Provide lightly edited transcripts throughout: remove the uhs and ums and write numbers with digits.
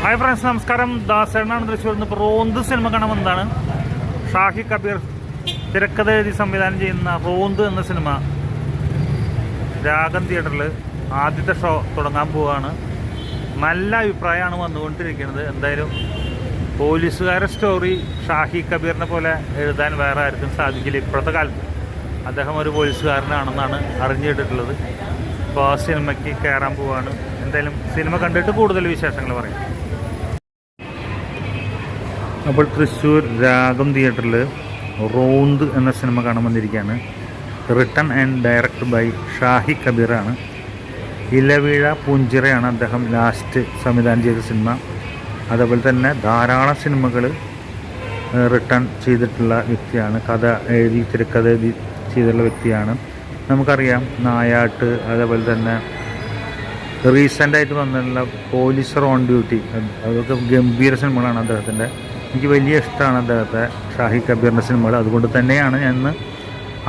Hi friends, നമസ്കാരം. ദാസേണ്ണാണ് തൃശ്ശൂരിൽ നിന്ന്. ഇപ്പോൾ റോന്ത് സിനിമ കാണാൻ വന്നതാണ്. ഷാഹി കബീർ തിരക്കഥ എഴുതി സംവിധാനം ചെയ്യുന്ന റോന്ത് എന്ന സിനിമ രാഗം തിയേറ്ററിൽ ആദ്യത്തെ ഷോ തുടങ്ങാൻ പോവുകയാണ്. നല്ല അഭിപ്രായമാണ് വന്നുകൊണ്ടിരിക്കുന്നത്. എന്തായാലും പോലീസുകാരുടെ സ്റ്റോറി ഷാഹി കബീറിനെ പോലെ എഴുതാൻ വേറെ ആർക്കും സാധിക്കില്ല ഇപ്പോഴത്തെ കാലത്ത്. അദ്ദേഹം ഒരു പോലീസുകാരനാണെന്നാണ് അറിഞ്ഞിട്ടുള്ളത്. അപ്പോൾ ആ സിനിമയ്ക്ക് കയറാൻ പോവുകയാണ്. എന്തായാലും സിനിമ കണ്ടിട്ട് കൂടുതൽ വിശേഷങ്ങൾ പറയാം. അപ്പോൾ തൃശ്ശൂർ രാഗം തിയേറ്ററിൽ റോന്ത് എന്ന സിനിമ കാണാൻ വന്നിരിക്കുകയാണ്. Written and direct by Shahi കബീറാണ്. ഇലവീഴ പൂഞ്ചിറയാണ് അദ്ദേഹം ലാസ്റ്റ് സംവിധാനം ചെയ്ത സിനിമ. അതേപോലെ തന്നെ ധാരാളം സിനിമകൾ റിട്ടൺ ചെയ്തിട്ടുള്ള വ്യക്തിയാണ്. കഥ എഴുതി തിരക്കഥ എഴുതി ചെയ്തിട്ടുള്ള വ്യക്തിയാണ്. നമുക്കറിയാം നായാട്ട്, അതേപോലെ തന്നെ റീസെൻ്റായിട്ട് വന്നിട്ടുള്ള പോലീസർ ഓൺ ഡ്യൂട്ടി, അതൊക്കെ ഗംഭീര സിനിമകളാണ് അദ്ദേഹത്തിൻ്റെ. എനിക്ക് വലിയ ഇഷ്ടമാണ് അദ്ദേഹത്തെ ഷാഹി കബീറിൻ്റെ സിനിമകൾ. അതുകൊണ്ട് തന്നെയാണ് ഞാൻ ഇന്ന്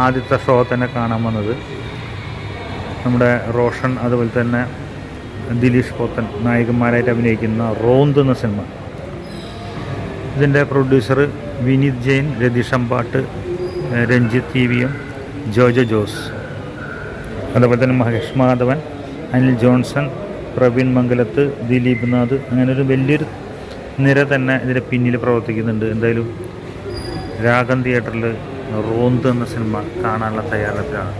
ആദ്യത്തെ ഷോ തന്നെ കാണാൻ വന്നത്. നമ്മുടെ റോഷൻ അതുപോലെ തന്നെ ദിലീഷ് പോത്തൻ നായകന്മാരായിട്ട് അഭിനയിക്കുന്ന റോന്ത് എന്ന സിനിമ. ഇതിൻ്റെ പ്രൊഡ്യൂസർ വിനീത് ജെയിൻ, രതീഷ് അമ്പാട്ട്, രഞ്ജിത്ത് ടി.വി.എം, ജോജോ ജോസ്, അതുപോലെ തന്നെ മഹേഷ് മാധവൻ, അനിൽ ജോൺസൺ, പ്രവീൺ മംഗലത്ത്, ദിലീപ് നാഥ്, അങ്ങനെ ഒരു വലിയൊരു നിര തന്നെ ഇതിൻ്റെ പിന്നിൽ പ്രവർത്തിക്കുന്നുണ്ട്. എന്തായാലും രാഗം തിയേറ്ററിൽ റോന്ത് എന്ന സിനിമ കാണാനുള്ള തയ്യാറെടുപ്പിലാണ്.